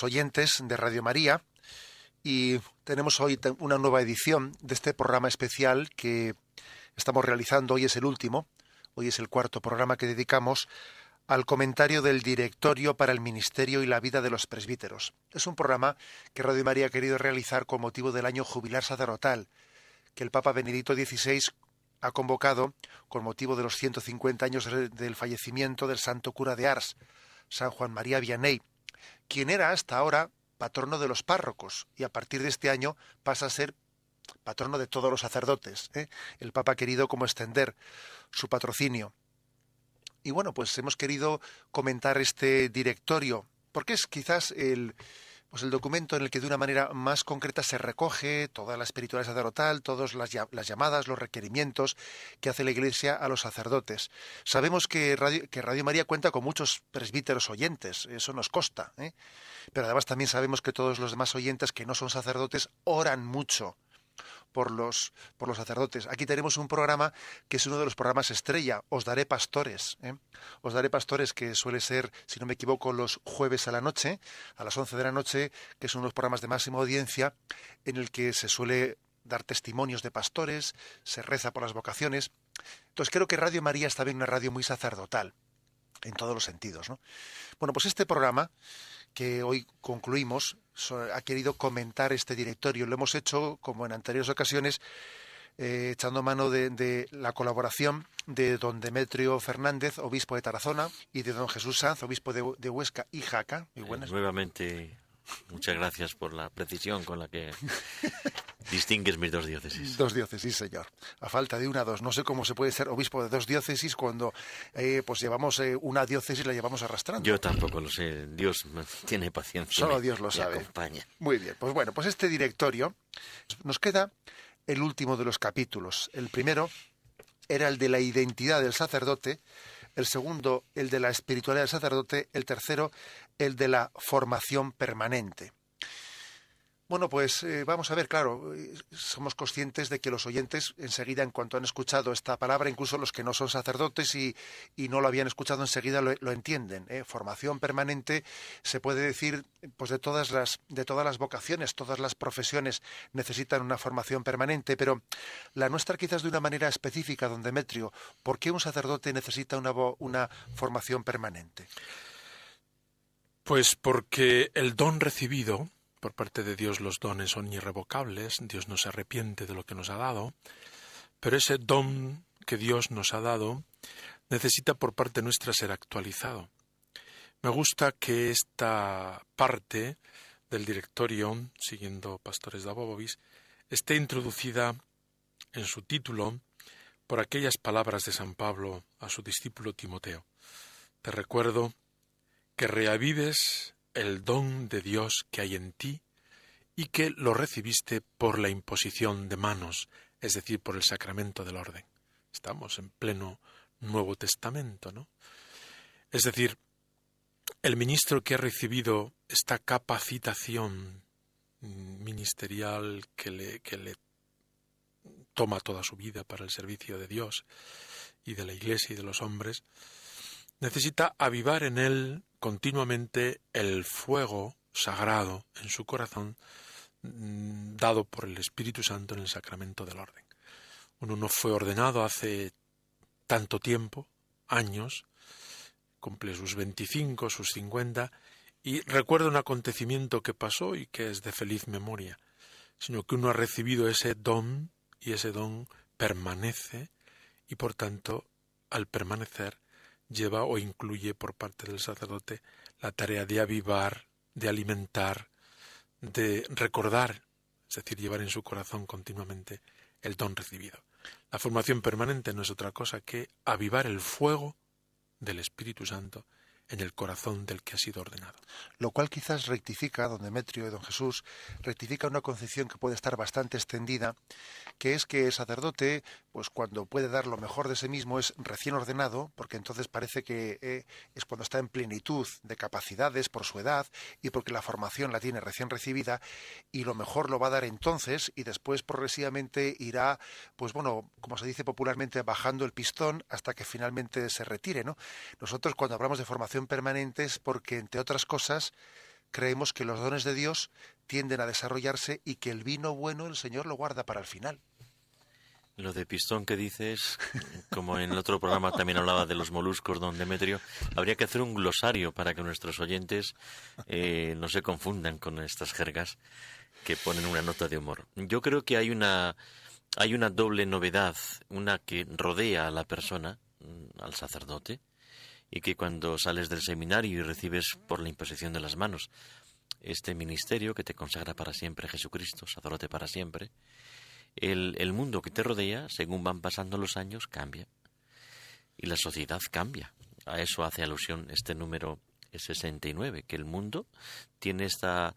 Oyentes de Radio María, y tenemos hoy una nueva edición de este programa especial que estamos realizando. Hoy es el último, hoy es el cuarto programa que dedicamos al comentario del Directorio para el Ministerio y la Vida de los Presbíteros. Es un programa que Radio María ha querido realizar con motivo del año jubilar sacerdotal que el Papa Benedicto XVI ha convocado con motivo de los 150 años del fallecimiento del santo cura de Ars, San Juan María Vianney, quien era hasta ahora patrono de los párrocos, y a partir de este año pasa a ser patrono de todos los sacerdotes. El Papa ha querido como extender su patrocinio. Y bueno, pues hemos querido comentar este directorio, porque es quizás el documento en el que de una manera más concreta se recoge toda la espiritualidad sacerdotal, todas las llamadas, los requerimientos que hace la Iglesia a los sacerdotes. Sabemos que Radio María cuenta con muchos presbíteros oyentes, eso nos consta, pero además también sabemos que todos los demás oyentes que no son sacerdotes oran mucho por los sacerdotes. Aquí tenemos un programa que es uno de los programas estrella, Os Daré Pastores. Os Daré Pastores, que suele ser, si no me equivoco, los jueves a la noche, a las 11 de la noche, que es uno de los programas de máxima audiencia, en el que se suele dar testimonios de pastores, se reza por las vocaciones. Entonces creo que Radio María está bien una radio muy sacerdotal, en todos los sentidos, ¿no? Bueno, pues este programa que hoy concluimos ha querido comentar este directorio. Lo hemos hecho, como en anteriores ocasiones, echando mano de la colaboración de don Demetrio Fernández, obispo de Tarazona, y de don Jesús Sanz, obispo de Huesca y Jaca. Muy buenas. Nuevamente, muchas gracias por la precisión con la que distingues mis dos diócesis. Dos diócesis, señor. A falta de una, dos. No sé cómo se puede ser obispo de dos diócesis cuando pues llevamos una diócesis, la llevamos arrastrando. Yo tampoco lo sé. Dios tiene paciencia. Solo Dios lo sabe. Acompaña. Muy bien. Pues bueno, pues este directorio nos queda el último de los capítulos. El primero era el de la identidad del sacerdote, el segundo el de la espiritualidad del sacerdote, el tercero el de la formación permanente. Bueno, pues vamos a ver, claro, somos conscientes de que los oyentes enseguida, en cuanto han escuchado esta palabra, incluso los que no son sacerdotes y no lo habían escuchado, enseguida lo entienden. Formación permanente se puede decir, pues de todas las vocaciones, todas las profesiones necesitan una formación permanente, pero la nuestra quizás de una manera específica, don Demetrio. ¿Por qué un sacerdote necesita una formación permanente? Pues porque el don recibido por parte de Dios, los dones son irrevocables, Dios no se arrepiente de lo que nos ha dado, pero ese don que Dios nos ha dado necesita por parte nuestra ser actualizado. Me gusta que esta parte del directorio, siguiendo Pastores da Bobovis, esté introducida en su título por aquellas palabras de San Pablo a su discípulo Timoteo. Te recuerdo que reavives el don de Dios que hay en ti y que lo recibiste por la imposición de manos, es decir, por el sacramento del orden. Estamos en pleno Nuevo Testamento, ¿no? Es decir, el ministro que ha recibido esta capacitación ministerial que le toma toda su vida para el servicio de Dios y de la Iglesia y de los hombres, necesita avivar en él continuamente el fuego sagrado en su corazón dado por el Espíritu Santo en el sacramento del orden. Uno no fue ordenado hace tanto tiempo, años, cumple sus 25, sus 50, y recuerda un acontecimiento que pasó y que es de feliz memoria, sino que uno ha recibido ese don y ese don permanece y por tanto al permanecer lleva o incluye por parte del sacerdote la tarea de avivar, de alimentar, de recordar, es decir, llevar en su corazón continuamente el don recibido. La formación permanente no es otra cosa que avivar el fuego del Espíritu Santo en el corazón del que ha sido ordenado. Lo cual quizás rectifica, don Demetrio y don Jesús, rectifica una concepción que puede estar bastante extendida, que es que el sacerdote, pues cuando puede dar lo mejor de sí mismo es recién ordenado, porque entonces parece que es cuando está en plenitud de capacidades por su edad y porque la formación la tiene recién recibida, y lo mejor lo va a dar entonces y después progresivamente irá, pues bueno, como se dice popularmente, bajando el pistón hasta que finalmente se retire, ¿no? Nosotros cuando hablamos de formación permanente es porque, entre otras cosas, creemos que los dones de Dios tienden a desarrollarse y que el vino bueno el Señor lo guarda para el final. Lo de pistón que dices, como en el otro programa también hablaba de los moluscos, don Demetrio, habría que hacer un glosario para que nuestros oyentes no se confundan con estas jergas que ponen una nota de humor. Yo creo que hay una doble novedad, una que rodea a la persona, al sacerdote, y que cuando sales del seminario y recibes por la imposición de las manos este ministerio que te consagra para siempre Jesucristo, sacerdote para siempre, el mundo que te rodea, según van pasando los años, cambia. Y la sociedad cambia. A eso hace alusión este número 69, que el mundo tiene esta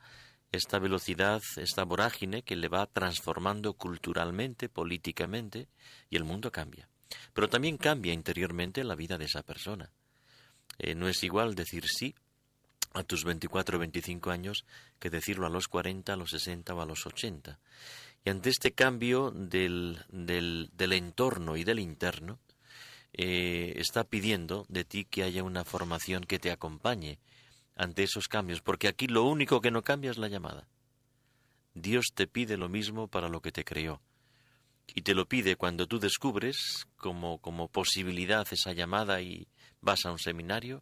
velocidad, esta vorágine que le va transformando culturalmente, políticamente, y el mundo cambia. Pero también cambia interiormente la vida de esa persona. No es igual decir sí a tus 24 o 25 años que decirlo a los 40, a los 60 o a los 80. Y ante este cambio del entorno y del interno, está pidiendo de ti que haya una formación que te acompañe ante esos cambios, porque aquí lo único que no cambia es la llamada. Dios te pide lo mismo para lo que te creó, y te lo pide cuando tú descubres como posibilidad esa llamada y vas a un seminario.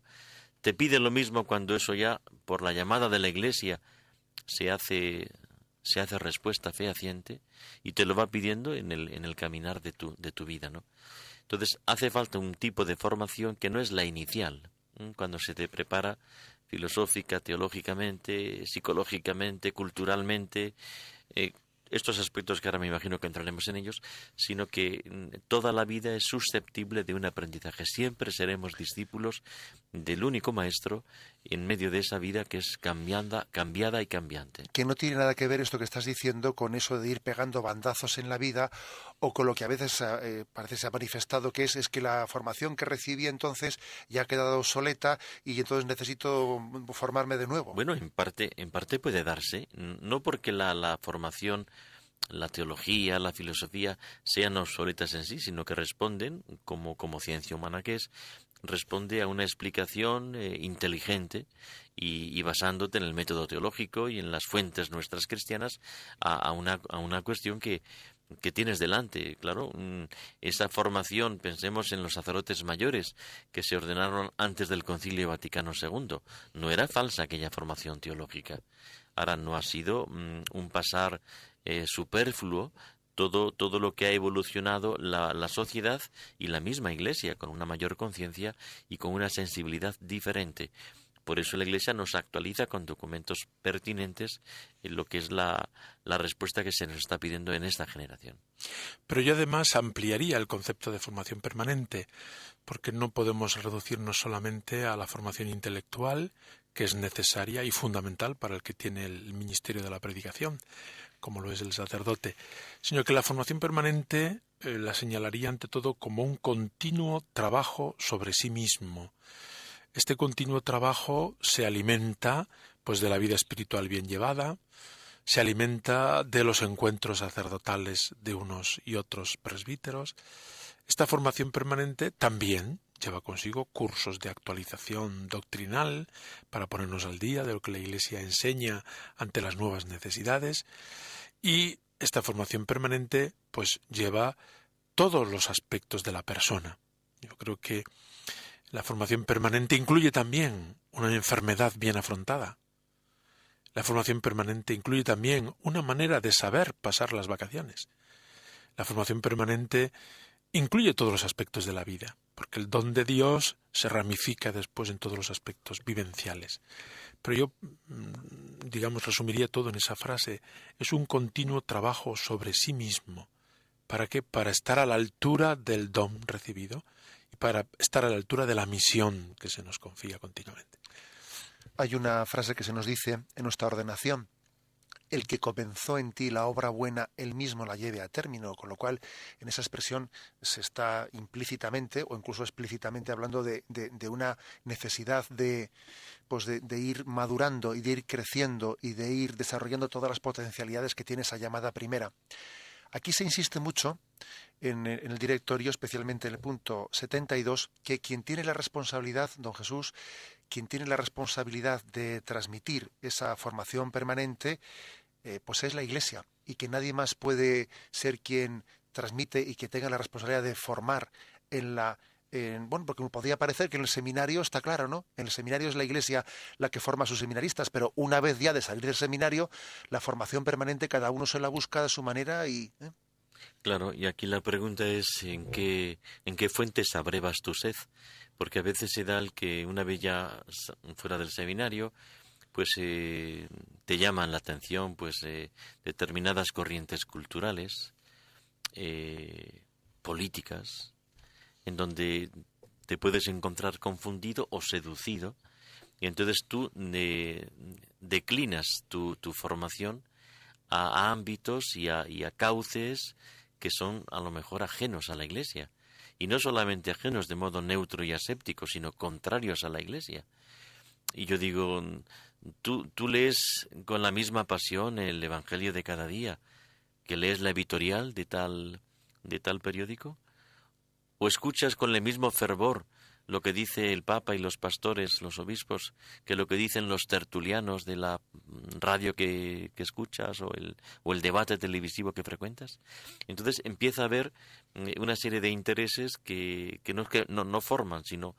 Te pide lo mismo cuando eso ya, por la llamada de la Iglesia, se hace respuesta fehaciente, y te lo va pidiendo en el caminar de tu vida, ¿no? Entonces hace falta un tipo de formación que no es la inicial, cuando se te prepara filosófica, teológicamente, psicológicamente, culturalmente, estos aspectos que ahora me imagino que entraremos en ellos, sino que toda la vida es susceptible de un aprendizaje. Siempre seremos discípulos del único maestro en medio de esa vida que es cambiada y cambiante. Que no tiene nada que ver esto que estás diciendo con eso de ir pegando bandazos en la vida, o con lo que a veces parece se ha manifestado, que es que la formación que recibí entonces ya ha quedado obsoleta y entonces necesito formarme de nuevo. Bueno, en parte puede darse, no porque la formación, la teología, la filosofía sean obsoletas en sí, sino que responden, como ciencia humana que es, responde a una explicación inteligente y basándote en el método teológico y en las fuentes nuestras cristianas a una cuestión que tienes delante. Claro, esa formación, pensemos en los sacerdotes mayores que se ordenaron antes del Concilio Vaticano II. No era falsa aquella formación teológica. Ahora, no ha sido un pasar superfluo todo lo que ha evolucionado la sociedad y la misma Iglesia, con una mayor conciencia y con una sensibilidad diferente. Por eso la Iglesia nos actualiza con documentos pertinentes en lo que es la respuesta que se nos está pidiendo en esta generación. Pero yo además ampliaría el concepto de formación permanente, porque no podemos reducirnos solamente a la formación intelectual, que es necesaria y fundamental para el que tiene el ministerio de la predicación, como lo es el sacerdote, sino que la formación permanente la señalaría ante todo como un continuo trabajo sobre sí mismo. Este continuo trabajo se alimenta pues de la vida espiritual bien llevada, se alimenta de los encuentros sacerdotales de unos y otros presbíteros. Esta formación permanente también lleva consigo cursos de actualización doctrinal para ponernos al día de lo que la Iglesia enseña ante las nuevas necesidades, y esta formación permanente pues lleva todos los aspectos de la persona. Yo creo que la formación permanente incluye también una enfermedad bien afrontada. La formación permanente incluye también una manera de saber pasar las vacaciones. La formación permanente incluye todos los aspectos de la vida, porque el don de Dios se ramifica después en todos los aspectos vivenciales. Pero yo, resumiría todo en esa frase: es un continuo trabajo sobre sí mismo. ¿Para qué? Para estar a la altura del don recibido y para estar a la altura de la misión que se nos confía continuamente. Hay una frase que se nos dice en nuestra ordenación: el que comenzó en ti la obra buena, él mismo la lleve a término, con lo cual en esa expresión se está implícitamente o incluso explícitamente hablando de una necesidad de ir madurando y de ir creciendo y de ir desarrollando todas las potencialidades que tiene esa llamada primera. Aquí se insiste mucho en el directorio, especialmente en el punto 72, que quien tiene la responsabilidad, don Jesús, quien tiene la responsabilidad de transmitir esa formación permanente, pues es la Iglesia, y que nadie más puede ser quien transmite y que tenga la responsabilidad de formar bueno, porque me podría parecer que en el seminario está claro, ¿no? En el seminario es la Iglesia la que forma a sus seminaristas, pero una vez ya de salir del seminario, la formación permanente cada uno se la busca de su manera y... Claro, y aquí la pregunta es ¿en qué fuentes abrevas tu sed? Porque a veces se da el que una vez ya fuera del seminario, pues te llaman la atención pues determinadas corrientes culturales, políticas, en donde te puedes encontrar confundido o seducido, y entonces tú declinas tu formación a ámbitos y a cauces que son a lo mejor ajenos a la Iglesia. Y no solamente ajenos de modo neutro y aséptico, sino contrarios a la Iglesia. Y yo digo, tú lees con la misma pasión el Evangelio de cada día que lees la editorial de tal periódico, o escuchas con el mismo fervor lo que dice el Papa y los pastores, los obispos, que lo que dicen los tertulianos de la radio que escuchas o el debate televisivo que frecuentas. Entonces empieza a haber una serie de intereses que no forman, sino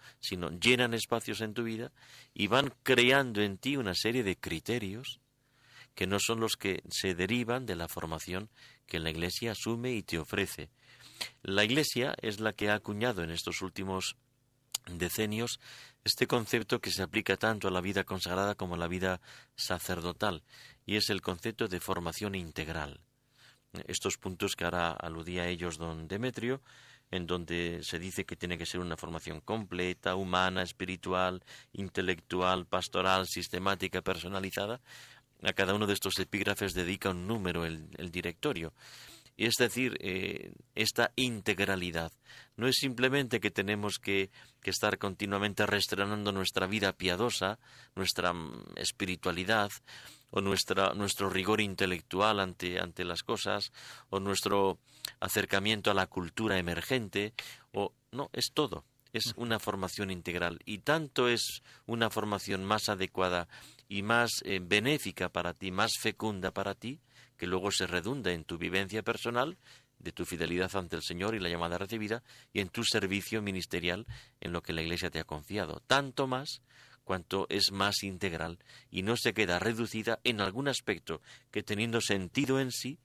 llenan espacios en tu vida y van creando en ti una serie de criterios que no son los que se derivan de la formación que la Iglesia asume y te ofrece. La Iglesia es la que ha acuñado en estos últimos decenios este concepto que se aplica tanto a la vida consagrada como a la vida sacerdotal, y es el concepto de formación integral. Estos puntos que ahora aludía a ellos don Demetrio, en donde se dice que tiene que ser una formación completa, humana, espiritual, intelectual, pastoral, sistemática, personalizada. A cada uno de estos epígrafes dedica un número el directorio. Es decir, esta integralidad no es simplemente que tenemos que estar continuamente restrenando nuestra vida piadosa, nuestra espiritualidad, o nuestro rigor intelectual ante las cosas, o nuestro acercamiento a la cultura emergente, no, es todo. Es una formación integral, y tanto es una formación más adecuada y más benéfica para ti, más fecunda para ti, que luego se redunda en tu vivencia personal, de tu fidelidad ante el Señor y la llamada recibida, y en tu servicio ministerial en lo que la Iglesia te ha confiado. Tanto más cuanto es más integral y no se queda reducida en algún aspecto que, teniendo sentido en sí,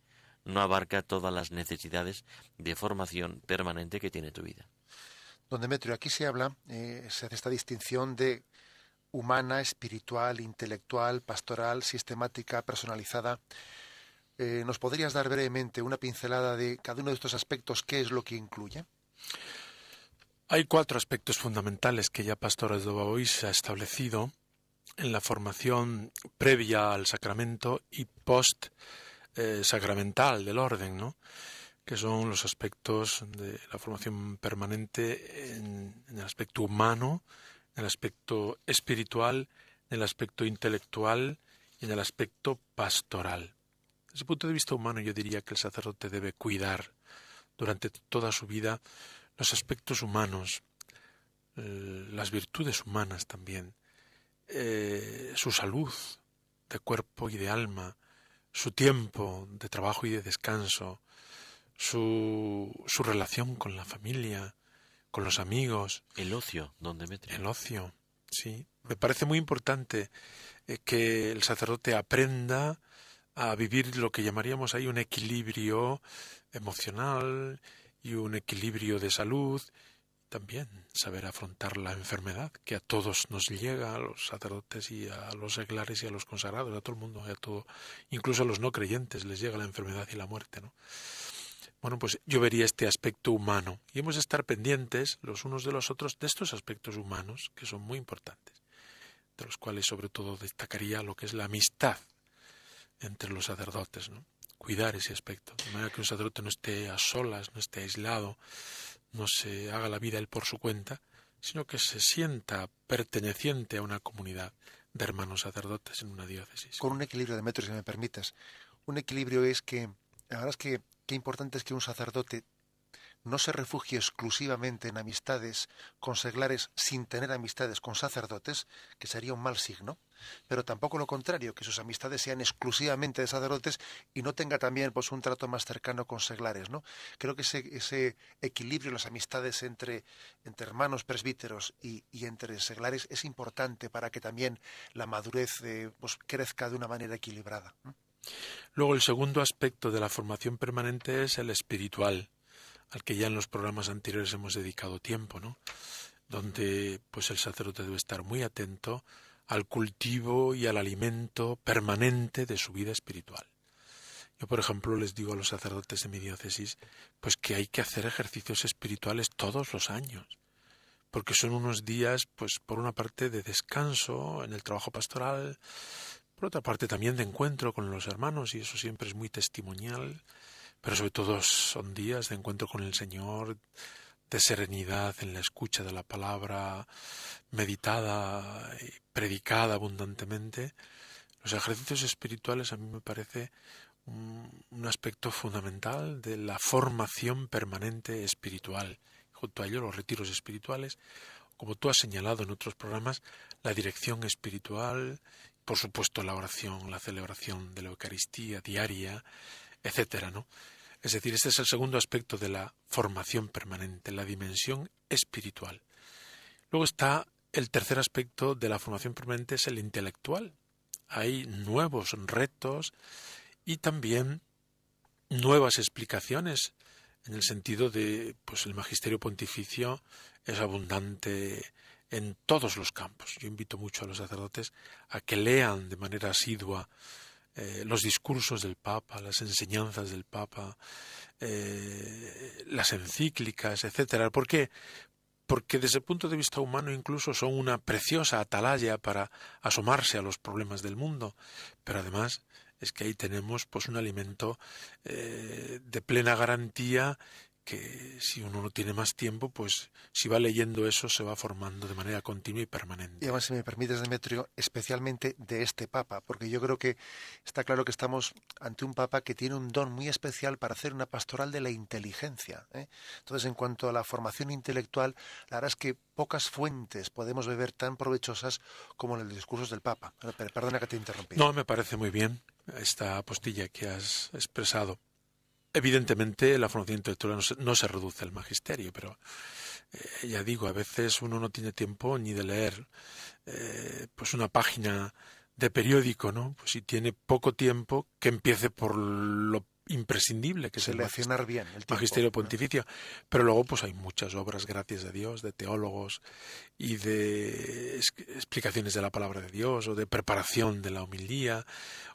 no abarca todas las necesidades de formación permanente que tiene tu vida. Don Demetrio, aquí se habla, se hace esta distinción de humana, espiritual, intelectual, pastoral, sistemática, personalizada. ¿Nos podrías dar brevemente una pincelada de cada uno de estos aspectos? ¿Qué es lo que incluye? Hay 4 aspectos fundamentales que ya Pastores de Babois ha establecido en la formación previa al sacramento y post-sacramental del orden, ¿no? Que son los aspectos de la formación permanente en el aspecto humano, en el aspecto espiritual, en el aspecto intelectual y en el aspecto pastoral. Desde el punto de vista humano, yo diría que el sacerdote debe cuidar durante toda su vida los aspectos humanos, las virtudes humanas también, su salud de cuerpo y de alma, su tiempo de trabajo y de descanso, su relación con la familia, con los amigos. El ocio, don Demetrio. El ocio, sí. Me parece muy importante que el sacerdote aprenda a vivir lo que llamaríamos ahí un equilibrio emocional y un equilibrio de salud. También saber afrontar la enfermedad que a todos nos llega, a los sacerdotes y a los seglares y a los consagrados, a todo el mundo, incluso a los no creyentes les llega la enfermedad y la muerte, ¿no? Bueno, pues yo vería este aspecto humano y hemos de estar pendientes los unos de los otros de estos aspectos humanos que son muy importantes, de los cuales sobre todo destacaría lo que es la amistad entre los sacerdotes, ¿no? Cuidar ese aspecto, de manera que un sacerdote no esté a solas, no esté aislado, no se haga la vida él por su cuenta, sino que se sienta perteneciente a una comunidad de hermanos sacerdotes en una diócesis. Con un equilibrio, Demetrio, si me permites. Un equilibrio es que, la verdad es que qué importante es que un sacerdote no se refugie exclusivamente en amistades con seglares sin tener amistades con sacerdotes, que sería un mal signo, pero tampoco lo contrario, que sus amistades sean exclusivamente de sacerdotes y no tenga también pues un trato más cercano con seglares, ¿no? Creo que ese equilibrio en las amistades entre hermanos presbíteros y entre seglares es importante para que también la madurez pues crezca de una manera equilibrada, ¿no? Luego, el segundo aspecto de la formación permanente es el espiritual, al que ya en los programas anteriores hemos dedicado tiempo, ¿no? Donde pues el sacerdote debe estar muy atento al cultivo y al alimento permanente de su vida espiritual. Yo, por ejemplo, les digo a los sacerdotes de mi diócesis pues que hay que hacer ejercicios espirituales todos los años, porque son unos días, pues por una parte de descanso en el trabajo pastoral, por otra parte también de encuentro con los hermanos, y eso siempre es muy testimonial, pero sobre todo son días de encuentro con el Señor, de serenidad en la escucha de la palabra, meditada y predicada abundantemente. Los ejercicios espirituales a mí me parece un aspecto fundamental de la formación permanente espiritual. Junto a ello, los retiros espirituales, como tú has señalado en otros programas, la dirección espiritual, por supuesto la oración, la celebración de la Eucaristía diaria, etcétera, ¿no? Es decir, este es el segundo aspecto de la formación permanente, la dimensión espiritual. Luego está el tercer aspecto de la formación permanente, es el intelectual. Hay nuevos retos y también nuevas explicaciones, en el sentido de, pues el magisterio pontificio es abundante en todos los campos. Yo invito mucho a los sacerdotes a que lean de manera asidua los discursos del Papa, las enseñanzas del Papa, las encíclicas, etcétera. ¿Por qué? Porque desde el punto de vista humano incluso son una preciosa atalaya para asomarse a los problemas del mundo, pero además es que ahí tenemos pues un alimento de plena garantía, que si uno no tiene más tiempo, pues si va leyendo eso se va formando de manera continua y permanente. Y además, si me permites, Demetrio, especialmente de este Papa, porque yo creo que está claro que estamos ante un Papa que tiene un don muy especial para hacer una pastoral de la inteligencia, ¿eh? Entonces, en cuanto a la formación intelectual, la verdad es que pocas fuentes podemos beber tan provechosas como en los discursos del Papa. Perdona que te interrumpí. No, me parece muy bien esta postilla que has expresado. Evidentemente, la formación intelectual no se reduce al magisterio, pero ya digo, a veces uno no tiene tiempo ni de leer pues una página de periódico, ¿no? Pues si tiene poco tiempo, que empiece por lo imprescindible, que es el magisterio pontificio. Pero luego pues hay muchas obras, gracias a Dios, de teólogos y de explicaciones de la palabra de Dios, o de preparación de la homilía,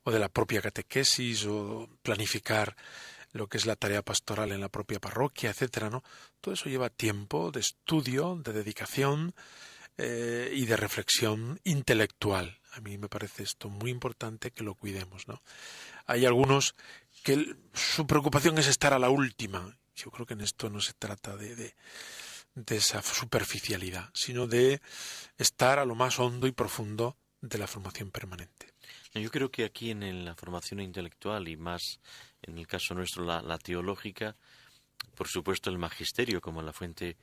o de la propia catequesis, o planificar lo que es la tarea pastoral en la propia parroquia, etcétera, ¿no? Todo eso lleva tiempo de estudio, de dedicación y de reflexión intelectual. A mí me parece esto muy importante que lo cuidemos, ¿no? Hay algunos que su preocupación es estar a la última. Yo creo que en esto no se trata de esa superficialidad, sino de estar a lo más hondo y profundo de la formación permanente. Yo creo que aquí en la formación intelectual, y más en el caso nuestro la teológica, por supuesto el magisterio como la fuente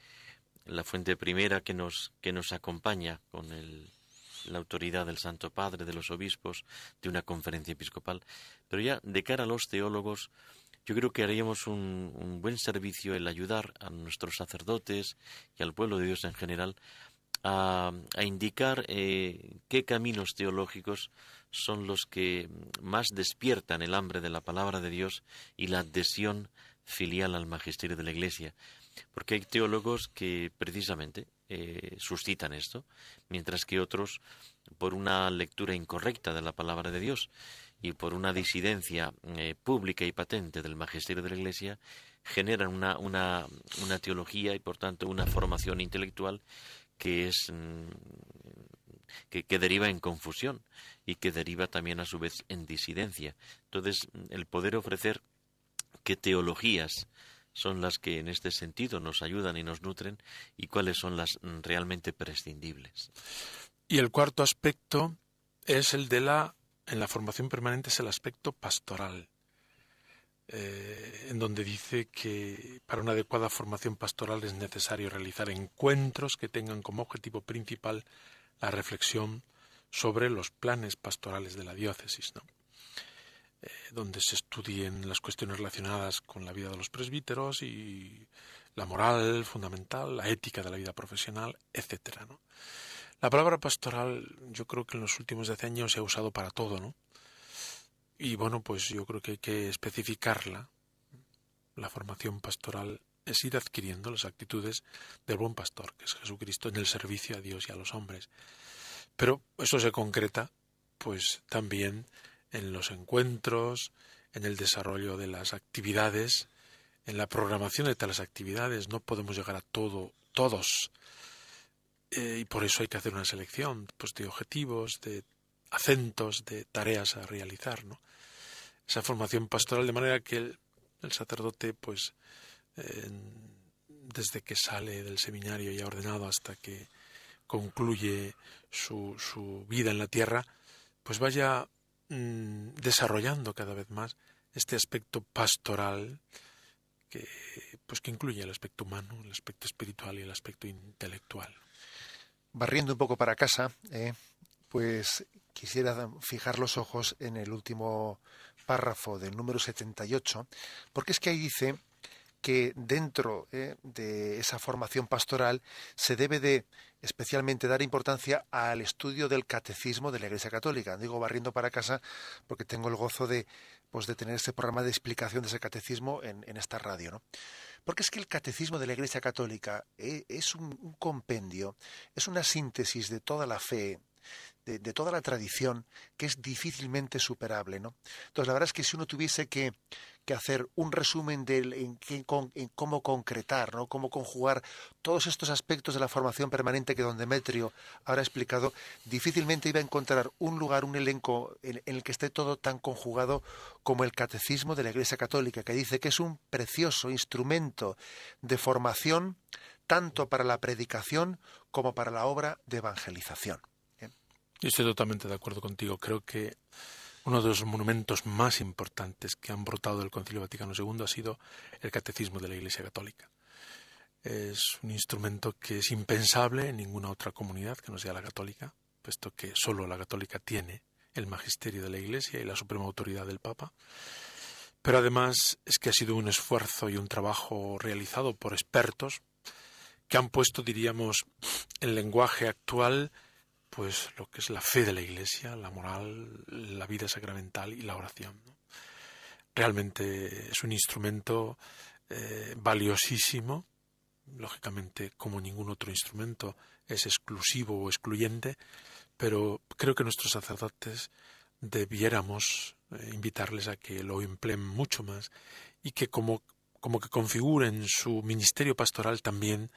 primera que nos acompaña con la autoridad del Santo Padre, de los obispos, de una conferencia episcopal. Pero ya de cara a los teólogos, yo creo que haríamos un buen servicio el ayudar a nuestros sacerdotes y al pueblo de Dios en general a indicar qué caminos teológicos son los que más despiertan el hambre de la palabra de Dios y la adhesión filial al magisterio de la Iglesia. Porque hay teólogos que precisamente suscitan esto, mientras que otros, por una lectura incorrecta de la palabra de Dios y por una disidencia pública y patente del magisterio de la Iglesia, generan una teología y por tanto una formación intelectual que deriva en confusión y que deriva también a su vez en disidencia. Entonces, el poder ofrecer qué teologías son las que en este sentido nos ayudan y nos nutren y cuáles son las realmente prescindibles. Y el cuarto aspecto es en la formación permanente, es el aspecto pastoral. en donde dice que para una adecuada formación pastoral es necesario realizar encuentros que tengan como objetivo principal la reflexión sobre los planes pastorales de la diócesis, ¿no? Donde se estudien las cuestiones relacionadas con la vida de los presbíteros y la moral fundamental, la ética de la vida profesional, etcétera, ¿no? La palabra pastoral yo creo que en los últimos 10 años se ha usado para todo, ¿no? Y bueno, pues yo creo que hay que especificarla. La formación pastoral es ir adquiriendo las actitudes del buen pastor, que es Jesucristo, en el servicio a Dios y a los hombres. Pero eso se concreta, pues también en los encuentros, en el desarrollo de las actividades, en la programación de tales actividades. No podemos llegar a todos. Y por eso hay que hacer una selección, pues, de objetivos, de acentos, de tareas a realizar, ¿no? Esa formación pastoral, de manera que el sacerdote, pues, desde que sale del seminario ya ordenado hasta que concluye su vida en la tierra, pues vaya desarrollando cada vez más este aspecto pastoral que incluye el aspecto humano, el aspecto espiritual y el aspecto intelectual. Barriendo un poco para casa, pues quisiera fijar los ojos en el último párrafo del número 78, porque es que ahí dice que dentro de esa formación pastoral se debe de especialmente dar importancia al estudio del catecismo de la Iglesia Católica. Digo barriendo para casa porque tengo el gozo de tener este programa de explicación de ese catecismo en esta radio, ¿no? Porque es que el catecismo de la Iglesia Católica es un compendio, es una síntesis de toda la fe, de toda la tradición, que es difícilmente superable, ¿no? Entonces, la verdad es que si uno tuviese que hacer un resumen en cómo concretar, ¿no?, cómo conjugar todos estos aspectos de la formación permanente que don Demetrio habrá explicado, difícilmente iba a encontrar un lugar, un elenco en el que esté todo tan conjugado como el Catecismo de la Iglesia Católica, que dice que es un precioso instrumento de formación tanto para la predicación como para la obra de evangelización. Yo estoy totalmente de acuerdo contigo. Creo que uno de los monumentos más importantes que han brotado del Concilio Vaticano II ha sido el Catecismo de la Iglesia Católica. Es un instrumento que es impensable en ninguna otra comunidad que no sea la católica, puesto que solo la católica tiene el magisterio de la Iglesia y la suprema autoridad del Papa. Pero además es que ha sido un esfuerzo y un trabajo realizado por expertos que han puesto, diríamos, en lenguaje actual, pues lo que es la fe de la Iglesia, la moral, la vida sacramental y la oración, ¿no? Realmente es un instrumento valiosísimo. Lógicamente, como ningún otro instrumento, es exclusivo o excluyente, pero creo que nuestros sacerdotes debiéramos invitarles a que lo empleen mucho más y que como que configuren su ministerio pastoral también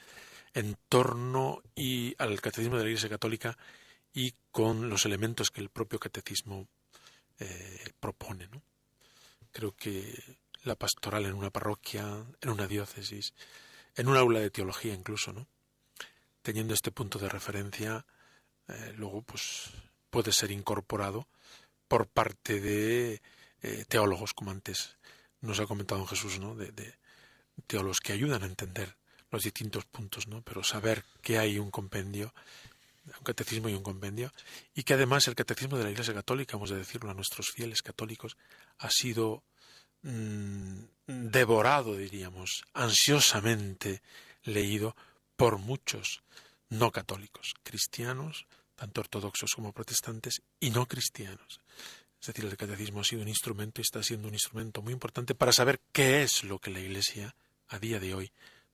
en torno y al Catecismo de la Iglesia Católica y con los elementos que el propio catecismo propone, ¿no? Creo que la pastoral en una parroquia, en una diócesis, en un aula de teología incluso, ¿no?, teniendo este punto de referencia, luego pues puede ser incorporado por parte de teólogos, como antes nos ha comentado don Jesús, ¿no?, de teólogos que ayudan a entender los distintos puntos, ¿no? Pero saber que hay un compendio, un catecismo y un compendio, y que además el catecismo de la Iglesia Católica, hemos de decirlo a nuestros fieles católicos, ha sido devorado, diríamos, ansiosamente leído por muchos no católicos, cristianos, tanto ortodoxos como protestantes, y no cristianos. Es decir, el catecismo ha sido un instrumento y está siendo un instrumento muy importante para saber qué es lo que la Iglesia a día de hoy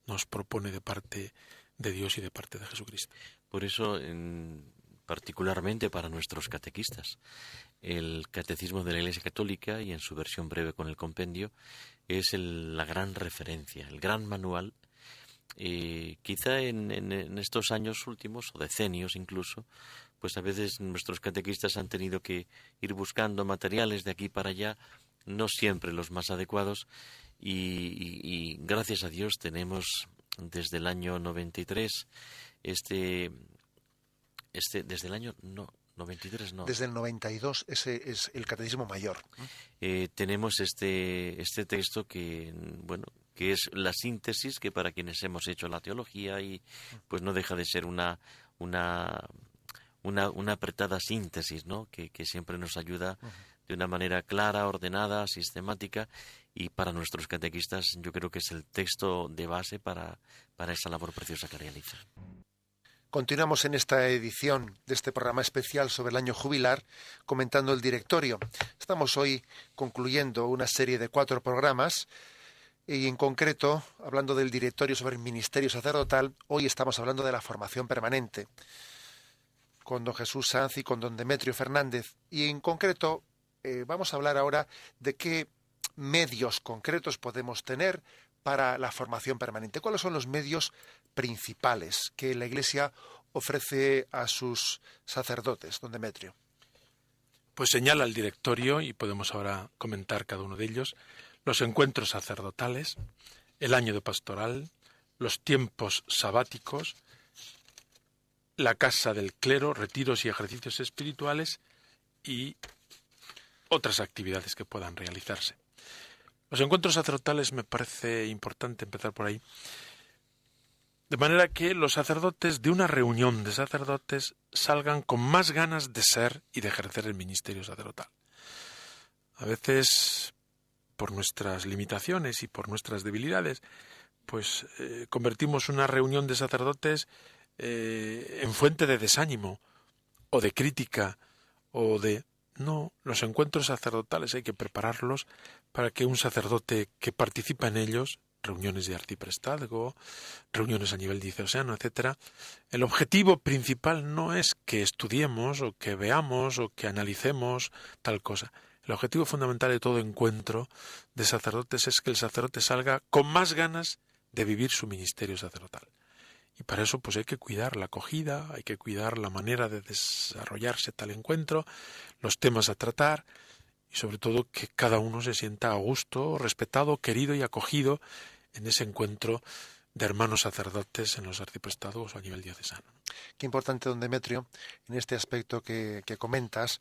nos propone de parte de Dios y de parte de Jesucristo. Por eso, particularmente para nuestros catequistas, el Catecismo de la Iglesia Católica, y en su versión breve con el compendio, es la gran referencia, el gran manual. Quizá en estos años últimos, o decenios incluso, pues a veces nuestros catequistas han tenido que ir buscando materiales de aquí para allá, no siempre los más adecuados, y gracias a Dios tenemos desde el año 93 desde el año 93 no. Desde el 92 ese es el Catecismo Mayor. Tenemos este texto que, bueno, que es la síntesis, que para quienes hemos hecho la teología, y pues no deja de ser una apretada síntesis, ¿no? Que siempre nos ayuda de una manera clara, ordenada, sistemática, y para nuestros catequistas yo creo que es el texto de base para esa labor preciosa que realizan. Continuamos en esta edición de este programa especial sobre el año jubilar comentando el directorio. Estamos hoy concluyendo una serie de 4 programas y en concreto, hablando del directorio sobre el ministerio sacerdotal, hoy estamos hablando de la formación permanente con don Jesús Sanz y con don Demetrio Fernández. Y en concreto vamos a hablar ahora de qué medios concretos podemos tener para la formación permanente. ¿Cuáles son los medios principales que la Iglesia ofrece a sus sacerdotes, don Demetrio? Pues señala el directorio, y podemos ahora comentar cada uno de ellos, los encuentros sacerdotales, el año de pastoral, los tiempos sabáticos, la casa del clero, retiros y ejercicios espirituales y otras actividades que puedan realizarse. Los encuentros sacerdotales me parece importante empezar por ahí. De manera que los sacerdotes de una reunión de sacerdotes salgan con más ganas de ser y de ejercer el ministerio sacerdotal. A veces, por nuestras limitaciones y por nuestras debilidades, pues convertimos una reunión de sacerdotes en fuente de desánimo o de crítica o de... No, los encuentros sacerdotales hay que prepararlos para que un sacerdote que participa en ellos, reuniones de arciprestazgo, reuniones a nivel diocesano, etcétera, el objetivo principal no es que estudiemos o que veamos o que analicemos tal cosa. El objetivo fundamental de todo encuentro de sacerdotes es que el sacerdote salga con más ganas de vivir su ministerio sacerdotal. Y para eso pues hay que cuidar la acogida, hay que cuidar la manera de desarrollarse tal encuentro, los temas a tratar y sobre todo que cada uno se sienta a gusto, respetado, querido y acogido en ese encuentro de hermanos sacerdotes en los arciprestazgos o a nivel diocesano. Qué importante, don Demetrio, en este aspecto que comentas,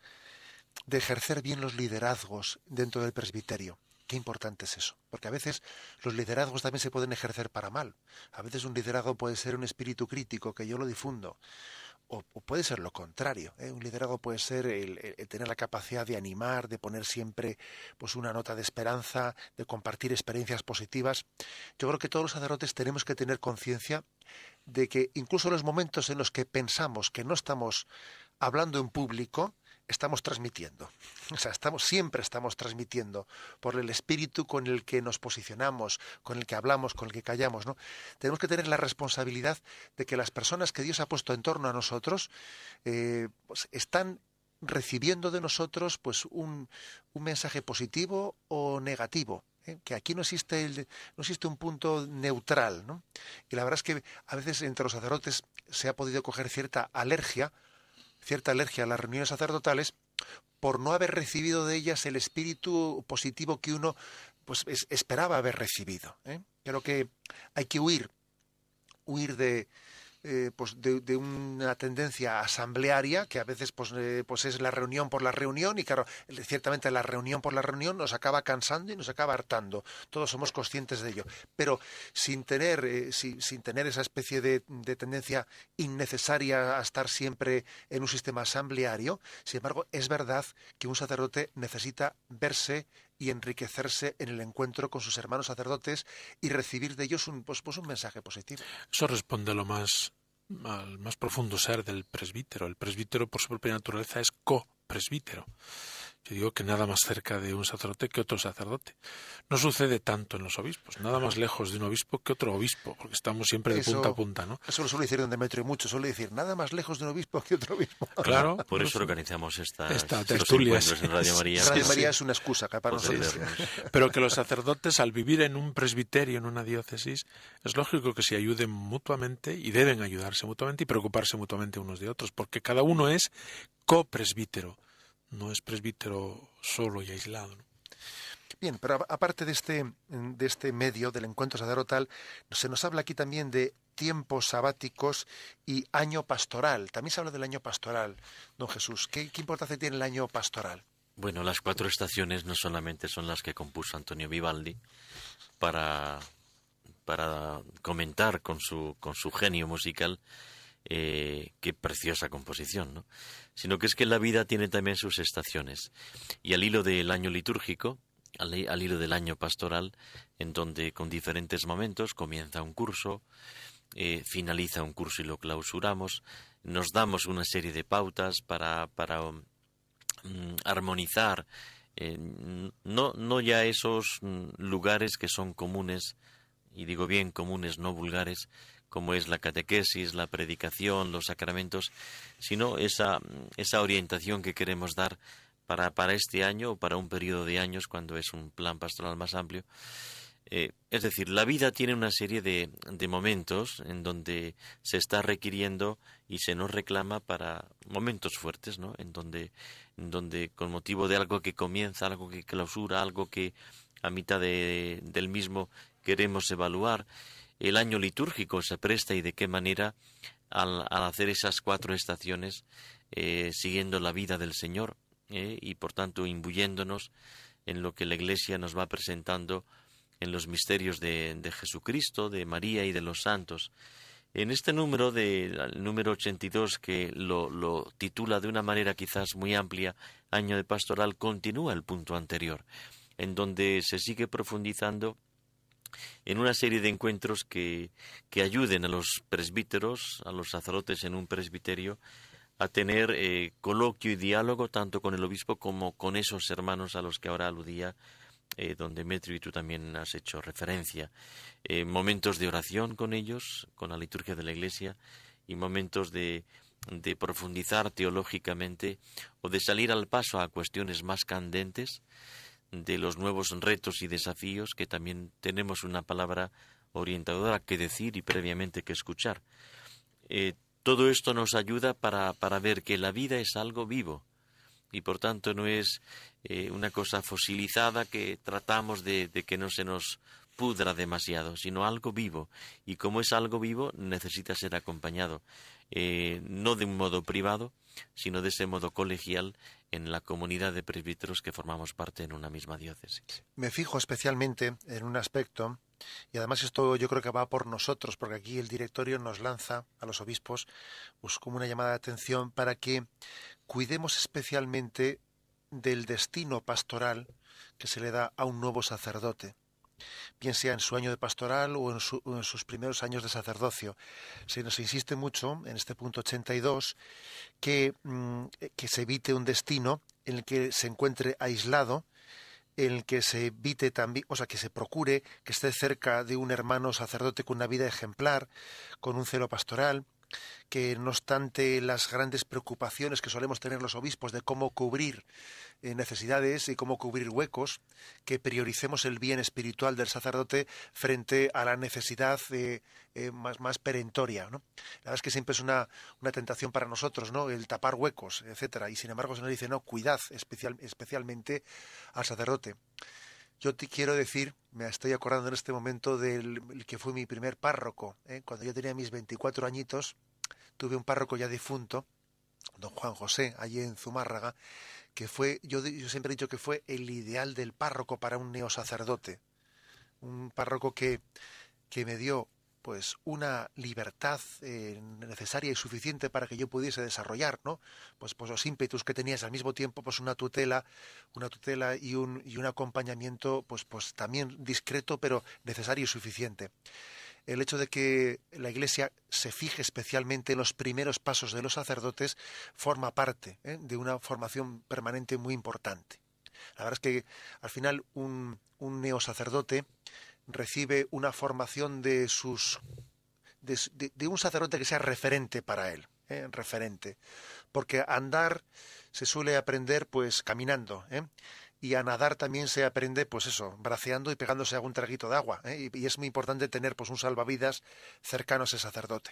de ejercer bien los liderazgos dentro del presbiterio. Qué importante es eso, porque a veces los liderazgos también se pueden ejercer para mal. A veces un liderazgo puede ser un espíritu crítico, que yo lo difundo, o puede ser lo contrario. Un liderazgo puede ser el tener la capacidad de animar, de poner siempre pues una nota de esperanza, de compartir experiencias positivas. Yo creo que todos los sacerdotes tenemos que tener conciencia de que incluso en los momentos en los que pensamos que no estamos hablando en público, estamos transmitiendo. O sea, siempre estamos transmitiendo por el espíritu con el que nos posicionamos, con el que hablamos, con el que callamos, ¿no? Tenemos que tener la responsabilidad de que las personas que Dios ha puesto en torno a nosotros pues están recibiendo de nosotros pues un mensaje positivo o negativo. Que aquí no existe un punto neutral, ¿no? Y la verdad es que a veces entre los sacerdotes se ha podido coger cierta alergia a las reuniones sacerdotales por no haber recibido de ellas el espíritu positivo que uno pues esperaba haber recibido. Creo que hay que huir de una tendencia asamblearia que a veces pues es la reunión por la reunión, y claro, ciertamente la reunión por la reunión nos acaba cansando y nos acaba hartando. Todos somos conscientes de ello, pero sin tener esa especie de tendencia innecesaria a estar siempre en un sistema asambleario. Sin embargo, es verdad que un sacerdote necesita verse y enriquecerse en el encuentro con sus hermanos sacerdotes y recibir de ellos un mensaje positivo. Eso responde al más profundo ser del presbítero. El presbítero, por su propia naturaleza, es copresbítero. Yo digo que nada más cerca de un sacerdote que otro sacerdote. No sucede tanto en los obispos, nada más lejos de un obispo que otro obispo, porque estamos siempre de punta a punta, ¿no? Eso lo suele decir don Demetrio mucho, suele decir nada más lejos de un obispo que otro obispo. Claro. Por eso organizamos estos tertulias encuentros en Radio María. Radio María es una excusa para nosotros. Pero que los sacerdotes, al vivir en un presbiterio, en una diócesis, es lógico que se ayuden mutuamente y deben ayudarse mutuamente y preocuparse mutuamente unos de otros, porque cada uno es copresbítero. No es presbítero solo y aislado, ¿no? Bien, pero aparte de este medio del encuentro sacerdotal, se nos habla aquí también de tiempos sabáticos y año pastoral. También se habla del año pastoral, don Jesús. ¿Qué importancia tiene el año pastoral? Bueno, las 4 estaciones no solamente son las que compuso Antonio Vivaldi para comentar con su genio musical, qué preciosa composición, ¿no? Sino que es que la vida tiene también sus estaciones. Y al hilo del año litúrgico, al hilo del año pastoral, en donde con diferentes momentos comienza un curso, finaliza un curso y lo clausuramos, nos damos una serie de pautas para armonizar, no ya esos lugares que son comunes, y digo bien comunes, no vulgares, como es la catequesis, la predicación, los sacramentos, sino esa orientación que queremos dar para este año o para un periodo de años cuando es un plan pastoral más amplio. Es decir, la vida tiene una serie de momentos en donde se está requiriendo y se nos reclama para momentos fuertes, ¿no? En donde con motivo de algo que comienza, algo que clausura, algo que a mitad del mismo queremos evaluar, el año litúrgico se presta y de qué manera al hacer esas 4 estaciones, siguiendo la vida del Señor, y por tanto imbuyéndonos en lo que la Iglesia nos va presentando en los misterios de Jesucristo, de María y de los santos. En este número, el número 82, que lo titula de una manera quizás muy amplia, Año de Pastoral, continúa el punto anterior, en donde se sigue profundizando en una serie de encuentros que ayuden a los presbíteros, a los sacerdotes en un presbiterio, a tener coloquio y diálogo tanto con el obispo como con esos hermanos a los que ahora aludía don Demetrio, y tú también has hecho referencia. Momentos de oración con ellos, con la liturgia de la Iglesia, y momentos de profundizar teológicamente o de salir al paso a cuestiones más candentes de los nuevos retos y desafíos, que también tenemos una palabra orientadora que decir y previamente que escuchar. Todo esto nos ayuda para ver que la vida es algo vivo y por tanto no es una cosa fosilizada que tratamos de que no se nos pudra demasiado, sino algo vivo, y como es algo vivo necesita ser acompañado, no de un modo privado, sino de ese modo colegial en la comunidad de presbíteros que formamos parte en una misma diócesis. Me fijo especialmente en un aspecto, y además esto yo creo que va por nosotros, porque aquí el directorio nos lanza a los obispos pues como una llamada de atención para que cuidemos especialmente del destino pastoral que se le da a un nuevo sacerdote, bien sea en su año de pastoral o en sus primeros años de sacerdocio. Se nos insiste mucho en este punto 82 que se evite un destino en el que se encuentre aislado, en el que se evite también, o sea, que se procure que esté cerca de un hermano sacerdote con una vida ejemplar, con un celo pastoral, que no obstante las grandes preocupaciones que solemos tener los obispos de cómo cubrir necesidades y cómo cubrir huecos, que prioricemos el bien espiritual del sacerdote frente a la necesidad más perentoria, ¿no? La verdad es que siempre es una tentación para nosotros, ¿no? El tapar huecos, etcétera, y sin embargo se nos dice, no, cuidad especialmente al sacerdote. Yo te quiero decir, me estoy acordando en este momento del que fue mi primer párroco, cuando yo tenía mis 24 añitos, tuve un párroco ya difunto, don Juan José, allí en Zumárraga, que fue, yo siempre he dicho que fue el ideal del párroco para un neosacerdote, un párroco que me dio pues una libertad necesaria y suficiente para que yo pudiese desarrollar, ¿no? Pues los ímpetus que tenías, al mismo tiempo pues una tutela y un acompañamiento pues también discreto pero necesario y suficiente. El hecho de que la Iglesia se fije especialmente en los primeros pasos de los sacerdotes forma parte de una formación permanente muy importante. La verdad es que al final un neosacerdote recibe una formación de un sacerdote que sea referente para él, referente, porque a andar se suele aprender pues caminando, y a nadar también se aprende pues eso, braceando y pegándose algún traguito de agua, y es muy importante tener pues un salvavidas cercano a ese sacerdote.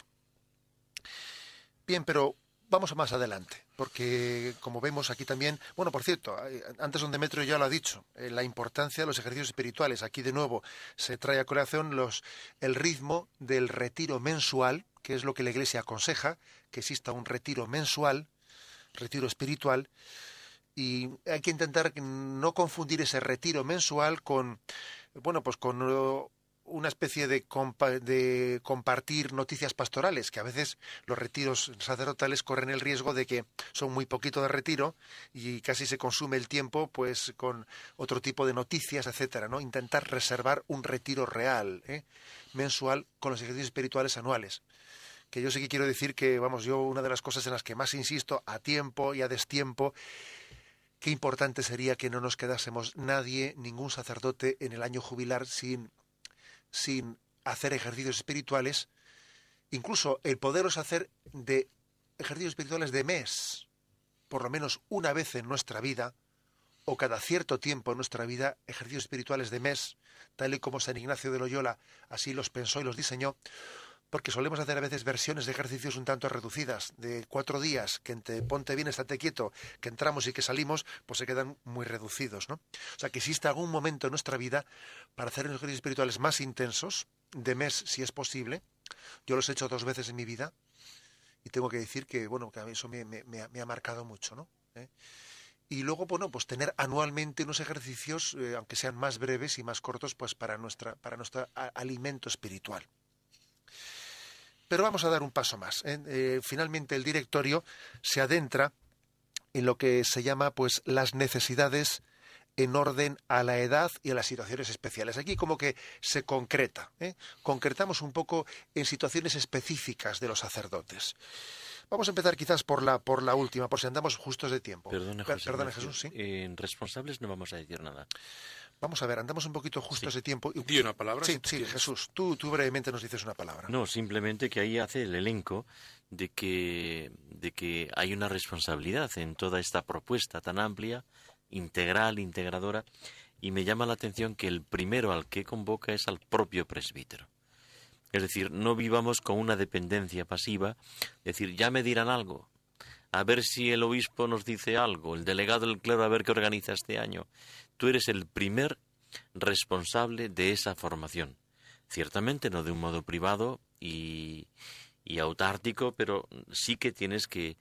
Bien, pero vamos más adelante, porque como vemos aquí también, bueno, por cierto, antes don Demetrio ya lo ha dicho, la importancia de los ejercicios espirituales. Aquí de nuevo se trae a colación el ritmo del retiro mensual, que es lo que la Iglesia aconseja, que exista un retiro mensual, retiro espiritual, y hay que intentar no confundir ese retiro mensual con, bueno, pues con una especie de compartir noticias pastorales, que a veces los retiros sacerdotales corren el riesgo de que son muy poquito de retiro y casi se consume el tiempo pues con otro tipo de noticias, etcétera, ¿no? Intentar reservar un retiro real, mensual, con los ejercicios espirituales anuales. Que yo sí que quiero decir que, vamos, yo una de las cosas en las que más insisto, a tiempo y a destiempo, qué importante sería que no nos quedásemos nadie, ningún sacerdote en el año jubilar sin hacer ejercicios espirituales, incluso el poderos hacer de ejercicios espirituales de mes, por lo menos una vez en nuestra vida, o cada cierto tiempo en nuestra vida, ejercicios espirituales de mes, tal y como San Ignacio de Loyola así los pensó y los diseñó, porque solemos hacer a veces versiones de ejercicios un tanto reducidas, de 4 días, que entre ponte bien, estate quieto, que entramos y que salimos, pues se quedan muy reducidos, ¿no? O sea, que exista algún momento en nuestra vida para hacer unos ejercicios espirituales más intensos, de mes si es posible. Yo los he hecho 2 veces en mi vida y tengo que decir que, bueno, que a mí eso me ha marcado mucho, ¿no? Y luego, bueno, pues tener anualmente unos ejercicios, aunque sean más breves y más cortos, pues para nuestro alimento espiritual. Pero vamos a dar un paso más. Finalmente el directorio se adentra en lo que se llama pues las necesidades en orden a la edad y a las situaciones especiales. Aquí como que se concreta. Concretamos un poco en situaciones específicas de los sacerdotes. Vamos a empezar quizás por la última, por si andamos justos de tiempo. Perdona, Jesús, ¿sí? En responsables no vamos a decir nada. Vamos a ver, andamos un poquito justos de tiempo. Di una palabra. Sí, Jesús, tú brevemente nos dices una palabra. No, simplemente que ahí hace el elenco de que hay una responsabilidad en toda esta propuesta tan amplia, integral, integradora, y me llama la atención que el primero al que convoca es al propio presbítero. Es decir, no vivamos con una dependencia pasiva, es decir, ya me dirán algo, a ver si el obispo nos dice algo, el delegado del clero a ver qué organiza este año. Tú eres el primer responsable de esa formación. Ciertamente no de un modo privado y autártico, pero sí que tienes que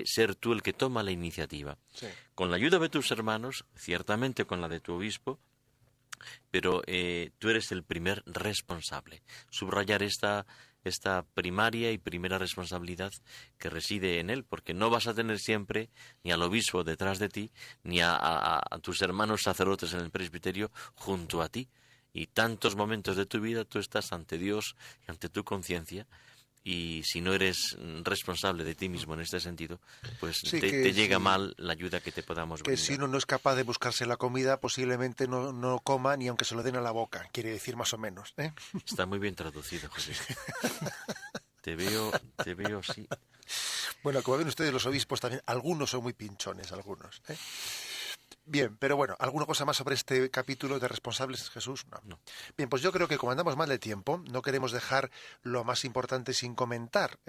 ser tú el que toma la iniciativa. Sí. Con la ayuda de tus hermanos, ciertamente con la de tu obispo, pero tú eres el primer responsable. Subrayar esta primaria y primera responsabilidad que reside en él, porque no vas a tener siempre ni al obispo detrás de ti, ni a tus hermanos sacerdotes en el presbiterio junto a ti. Y tantos momentos de tu vida tú estás ante Dios y ante tu conciencia, y si no eres responsable de ti mismo en este sentido, pues sí, te llega mal la ayuda que te podamos brindar. Que si uno no es capaz de buscarse la comida, posiblemente no coma ni aunque se lo den a la boca, quiere decir más o menos. Está muy bien traducido, José. Te veo, sí. Bueno, como ven ustedes los obispos también, algunos son muy pinchones, algunos. Bien, pero bueno, ¿alguna cosa más sobre este capítulo de responsables, Jesús? No. Bien, pues yo creo que como andamos mal de tiempo, no queremos dejar lo más importante sin comentar.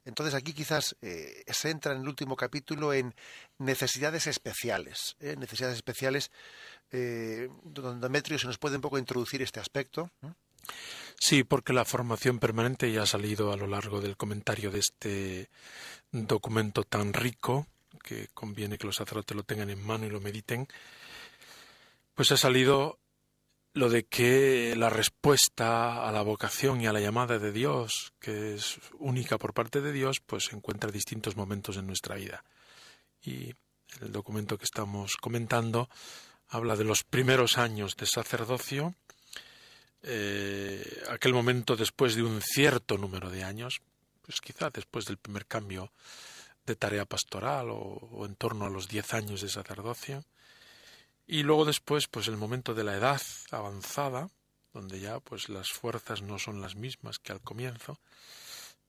Entonces aquí quizás se entra en el último capítulo en necesidades especiales. Necesidades especiales, don Demetrio, ¿se nos puede un poco introducir este aspecto? Sí, porque la formación permanente ya ha salido a lo largo del comentario de este documento tan rico, que conviene que los sacerdotes lo tengan en mano y lo mediten, pues ha salido lo de que la respuesta a la vocación y a la llamada de Dios, que es única por parte de Dios, pues se encuentra en distintos momentos en nuestra vida. Y el documento que estamos comentando habla de los primeros años de sacerdocio, aquel momento después de un cierto número de años, pues quizá después del primer cambio de tarea pastoral o en torno a los 10 años de sacerdocio, y luego después pues el momento de la edad avanzada, donde ya pues las fuerzas no son las mismas que al comienzo,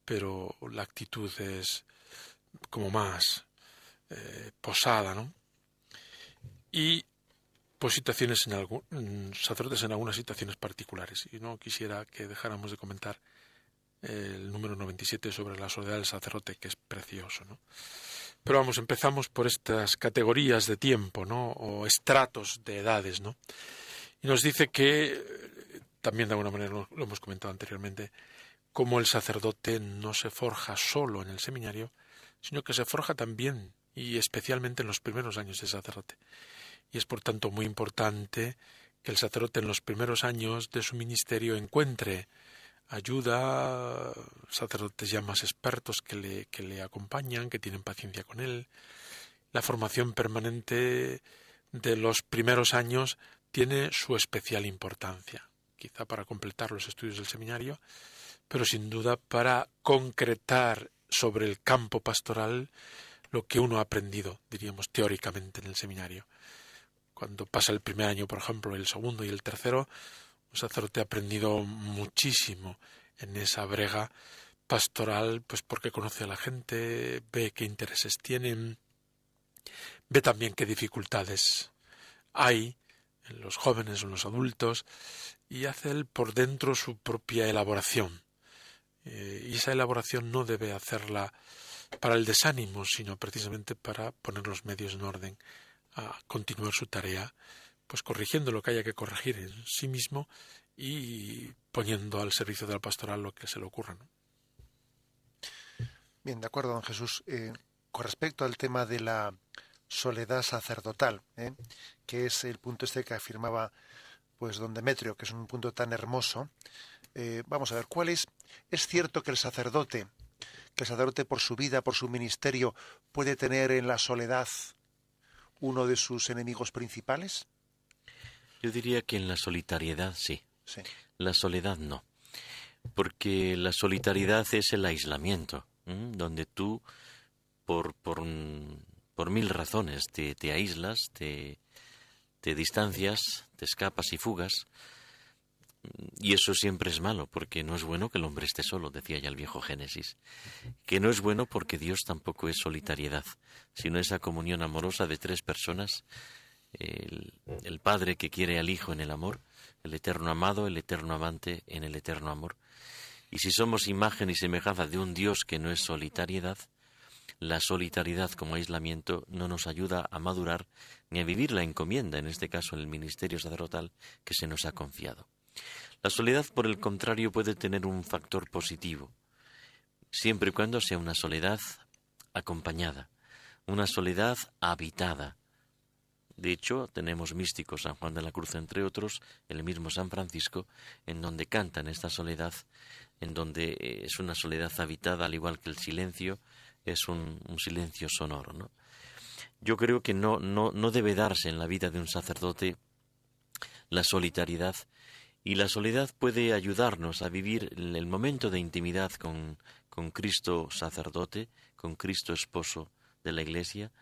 pero la actitud es como más posada, ¿no? Y pues situaciones sacerdotes en algunas situaciones particulares, y no quisiera que dejáramos de comentar el número 97 sobre la soledad del sacerdote, que es precioso, ¿no? Pero vamos, empezamos por estas categorías de tiempo, ¿no? O estratos de edades, ¿no? Y nos dice que, también de alguna manera lo hemos comentado anteriormente, como el sacerdote no se forja solo en el seminario, sino que se forja también y especialmente en los primeros años de sacerdote. Y es por tanto muy importante que el sacerdote en los primeros años de su ministerio encuentre ayuda, sacerdotes ya más expertos que le acompañan, que tienen paciencia con él. La formación permanente de los primeros años tiene su especial importancia, quizá para completar los estudios del seminario, pero sin duda para concretar sobre el campo pastoral lo que uno ha aprendido, diríamos, teóricamente en el seminario. Cuando pasa el primer año, por ejemplo, el segundo y el tercero, un sacerdote ha aprendido muchísimo en esa brega pastoral, pues porque conoce a la gente, ve qué intereses tienen, ve también qué dificultades hay en los jóvenes o en los adultos, y hace él por dentro su propia elaboración. Y esa elaboración no debe hacerla para el desánimo, sino precisamente para poner los medios en orden a continuar su tarea, pues corrigiendo lo que haya que corregir en sí mismo y poniendo al servicio de la pastoral lo que se le ocurra, ¿no? Bien, de acuerdo, don Jesús. Con respecto al tema de la soledad sacerdotal, que es el punto este que afirmaba pues don Demetrio, que es un punto tan hermoso, vamos a ver, ¿cuál es? ¿Es cierto que el sacerdote por su vida, por su ministerio, puede tener en la soledad uno de sus enemigos principales? Yo diría que en la solitariedad sí. Sí. La soledad no. Porque la solitariedad es el aislamiento, donde tú, por mil razones, te aíslas, te distancias, te escapas y fugas. Y eso siempre es malo, porque no es bueno que el hombre esté solo, decía ya el viejo Génesis. Que no es bueno porque Dios tampoco es solitariedad, sino esa comunión amorosa de tres personas, el Padre que quiere al Hijo en el amor, el eterno amado, el eterno amante en el eterno amor. Y si somos imagen y semejanza de un Dios que no es solitariedad, la solitariedad como aislamiento no nos ayuda a madurar ni a vivir la encomienda, en este caso el ministerio sacerdotal que se nos ha confiado. La soledad, por el contrario, puede tener un factor positivo, siempre y cuando sea una soledad acompañada, una soledad habitada. De hecho, tenemos místicos, San Juan de la Cruz, entre otros, el mismo San Francisco, en donde cantan esta soledad, en donde es una soledad habitada, al igual que el silencio, es un silencio sonoro, ¿no? Yo creo que no debe darse en la vida de un sacerdote la solitariedad, y la soledad puede ayudarnos a vivir el momento de intimidad con Cristo sacerdote, con Cristo esposo de la Iglesia,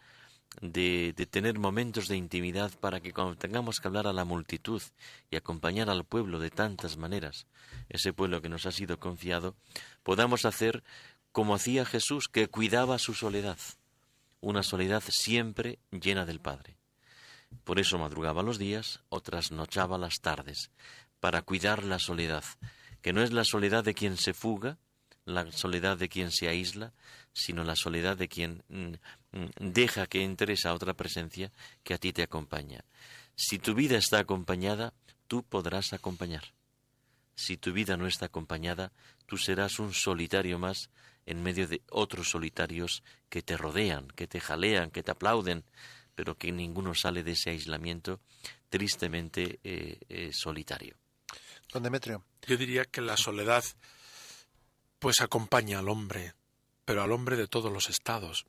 de tener momentos de intimidad para que cuando tengamos que hablar a la multitud y acompañar al pueblo de tantas maneras, ese pueblo que nos ha sido confiado, podamos hacer como hacía Jesús, que cuidaba su soledad, una soledad siempre llena del Padre. Por eso madrugaba los días o trasnochaba las tardes, para cuidar la soledad, que no es la soledad de quien se fuga, la soledad de quien se aísla, sino la soledad de quien deja que entre esa otra presencia que a ti te acompaña. Si tu vida está acompañada, tú podrás acompañar. Si tu vida no está acompañada, tú serás un solitario más en medio de otros solitarios que te rodean, que te jalean, que te aplauden, pero que ninguno sale de ese aislamiento tristemente solitario. Don Demetrio. Yo diría que la soledad pues acompaña al hombre, pero al hombre de todos los estados.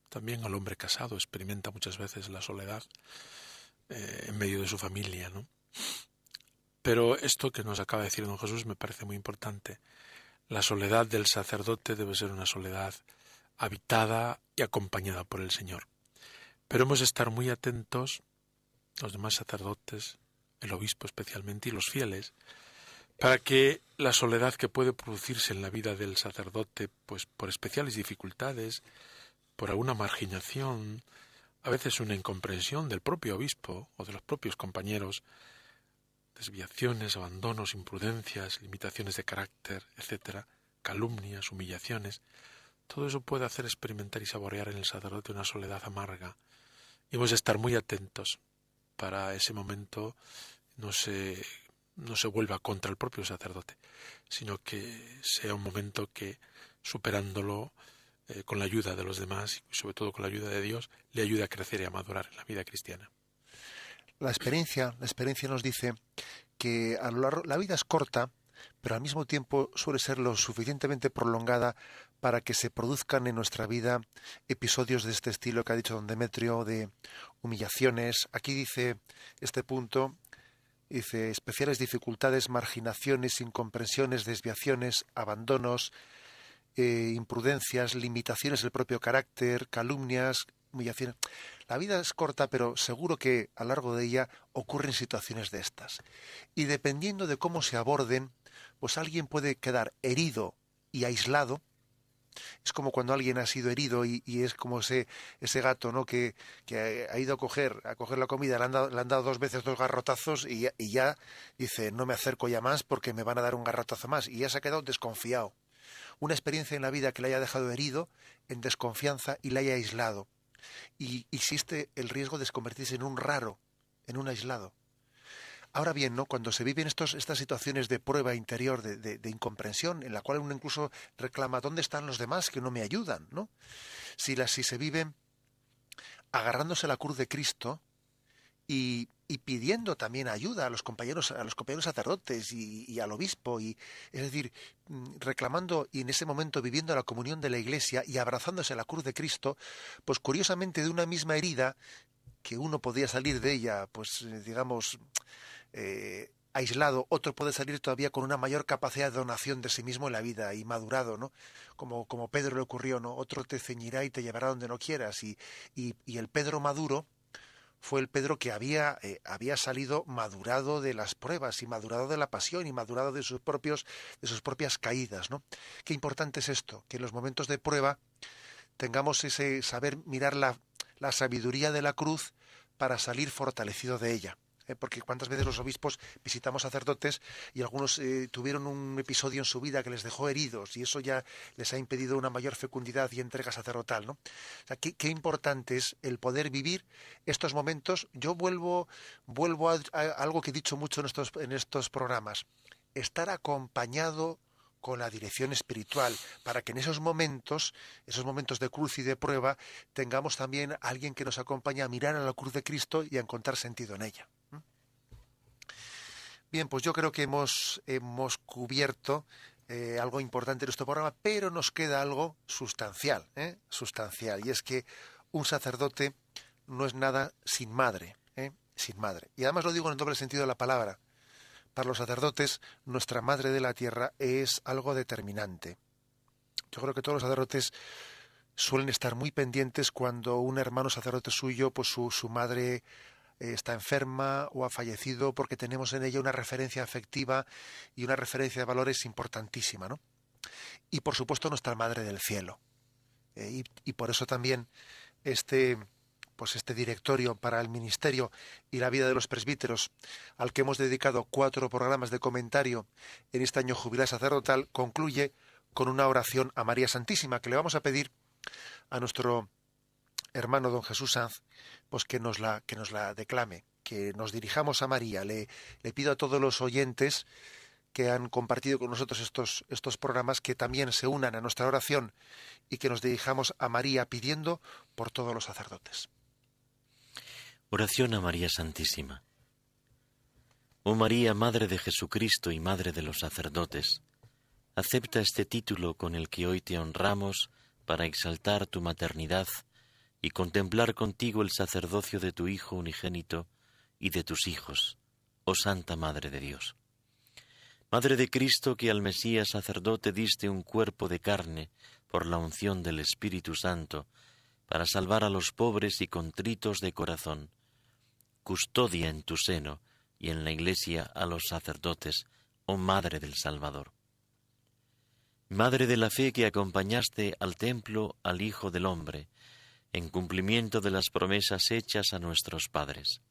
También al hombre casado experimenta muchas veces la soledad en medio de su familia, ¿no? Pero esto que nos acaba de decir don Jesús me parece muy importante. La soledad del sacerdote debe ser una soledad habitada y acompañada por el Señor. Pero hemos de estar muy atentos, los demás sacerdotes, el obispo especialmente y los fieles, para que la soledad que puede producirse en la vida del sacerdote, pues por especiales dificultades, por alguna marginación, a veces una incomprensión del propio obispo o de los propios compañeros, desviaciones, abandonos, imprudencias, limitaciones de carácter, etc., calumnias, humillaciones, todo eso puede hacer experimentar y saborear en el sacerdote una soledad amarga. Y hemos de estar muy atentos para ese momento no se vuelva contra el propio sacerdote, sino que sea un momento que, superándolo con la ayuda de los demás y sobre todo con la ayuda de Dios, le ayude a crecer y a madurar en la vida cristiana. La experiencia nos dice que a lo largo, la vida es corta, pero al mismo tiempo suele ser lo suficientemente prolongada para que se produzcan en nuestra vida episodios de este estilo que ha dicho don Demetrio, de humillaciones. Aquí dice este punto, dice especiales dificultades, marginaciones, incomprensiones, desviaciones, abandonos, imprudencias, limitaciones del propio carácter, calumnias, humillaciones. La vida es corta, pero seguro que a lo largo de ella ocurren situaciones de estas. Y dependiendo de cómo se aborden, pues alguien puede quedar herido y aislado. Es como cuando alguien ha sido herido y es como ese gato, ¿no? que ha ido a coger la comida, le han dado 2 veces 2 garrotazos y ya dice, no me acerco ya más porque me van a dar un garrotazo más. Y ya se ha quedado desconfiado. Una experiencia en la vida que le haya dejado herido, en desconfianza y le haya aislado. Y existe el riesgo de convertirse en un raro, en un aislado. Ahora bien, ¿no? Cuando se viven estas situaciones de prueba interior, de incomprensión, en la cual uno incluso reclama ¿dónde están los demás que no me ayudan? ¿No? Si se viven agarrándose a la cruz de Cristo y pidiendo también ayuda a los compañeros sacerdotes y al obispo, es decir, reclamando y en ese momento viviendo la comunión de la Iglesia y abrazándose a la cruz de Cristo, pues curiosamente de una misma herida que uno podía salir de ella, pues digamos, aislado, otro puede salir todavía con una mayor capacidad de donación de sí mismo en la vida y madurado, ¿no? Como Pedro le ocurrió, ¿no? Otro te ceñirá y te llevará donde no quieras. Y el Pedro maduro fue el Pedro que había salido madurado de las pruebas y madurado de la pasión y madurado de sus propias caídas, ¿no? Qué importante es esto, que en los momentos de prueba tengamos ese saber mirar la sabiduría de la cruz para salir fortalecido de ella. Porque cuántas veces los obispos visitamos sacerdotes y algunos tuvieron un episodio en su vida que les dejó heridos y eso ya les ha impedido una mayor fecundidad y entrega sacerdotal, ¿no? O sea, qué importante es el poder vivir estos momentos. Yo vuelvo a algo que he dicho mucho en estos programas, estar acompañado con la dirección espiritual, para que en esos momentos de cruz y de prueba, tengamos también a alguien que nos acompañe a mirar a la cruz de Cristo y a encontrar sentido en ella. Bien, pues yo creo que hemos cubierto algo importante en nuestro programa, pero nos queda algo sustancial, y es que un sacerdote no es nada sin madre, sin madre. Y además lo digo en el doble sentido de la palabra. Para los sacerdotes, nuestra madre de la tierra es algo determinante. Yo creo que todos los sacerdotes suelen estar muy pendientes cuando un hermano sacerdote suyo, pues su madre está enferma o ha fallecido, porque tenemos en ella una referencia afectiva y una referencia de valores importantísima, ¿no? Y por supuesto nuestra Madre del Cielo. Y por eso también este directorio para el ministerio y la vida de los presbíteros, al que hemos dedicado 4 programas de comentario en este año jubilar sacerdotal, concluye con una oración a María Santísima, que le vamos a pedir a nuestro hermano don Jesús Sanz, pues que nos la declame, que nos dirijamos a María. Le pido a todos los oyentes que han compartido con nosotros estos programas que también se unan a nuestra oración y que nos dirijamos a María pidiendo por todos los sacerdotes. Oración a María Santísima. Oh María, Madre de Jesucristo y Madre de los sacerdotes, acepta este título con el que hoy te honramos para exaltar tu maternidad y contemplar contigo el sacerdocio de tu Hijo unigénito y de tus hijos, oh Santa Madre de Dios. Madre de Cristo, que al Mesías sacerdote diste un cuerpo de carne por la unción del Espíritu Santo, para salvar a los pobres y contritos de corazón, custodia en tu seno y en la Iglesia a los sacerdotes, oh Madre del Salvador. Madre de la fe que acompañaste al templo al Hijo del Hombre, en cumplimiento de las promesas hechas a nuestros padres.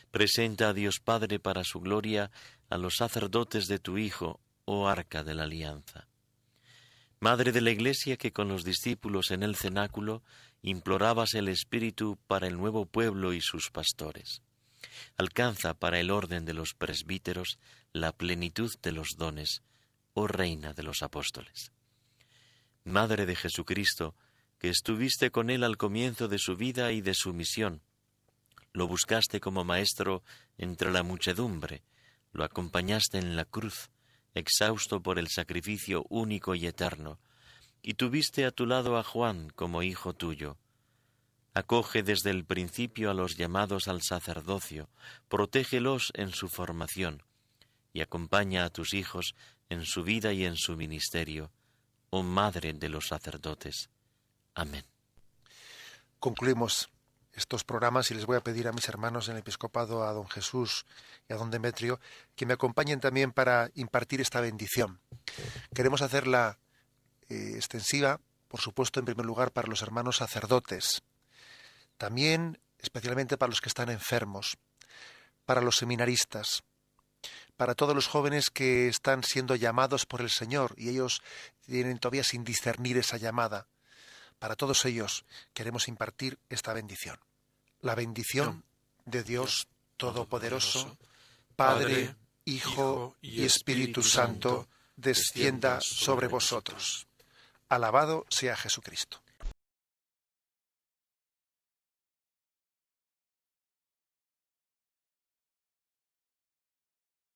Presenta a Dios Padre para su gloria a los sacerdotes de tu Hijo, oh Arca de la Alianza. Madre de la Iglesia, que con los discípulos en el cenáculo implorabas el Espíritu para el nuevo pueblo y sus pastores. Alcanza para el orden de los presbíteros la plenitud de los dones, oh Reina de los apóstoles. Madre de Jesucristo, que estuviste con él al comienzo de su vida y de su misión, lo buscaste como maestro entre la muchedumbre, lo acompañaste en la cruz, exhausto por el sacrificio único y eterno, y tuviste a tu lado a Juan como hijo tuyo. Acoge desde el principio a los llamados al sacerdocio, protégelos en su formación, y acompaña a tus hijos en su vida y en su ministerio, oh Madre de los sacerdotes. Amén. Concluimos estos programas y les voy a pedir a mis hermanos en el episcopado, a don Jesús y a don Demetrio, que me acompañen también para impartir esta bendición. Queremos hacerla extensiva, por supuesto, en primer lugar para los hermanos sacerdotes, también especialmente para los que están enfermos, para los seminaristas, para todos los jóvenes que están siendo llamados por el Señor y ellos tienen todavía sin discernir esa llamada. Para todos ellos queremos impartir esta bendición. La bendición de Dios Todopoderoso, Padre, Hijo y Espíritu Santo, descienda sobre vosotros. Alabado sea Jesucristo.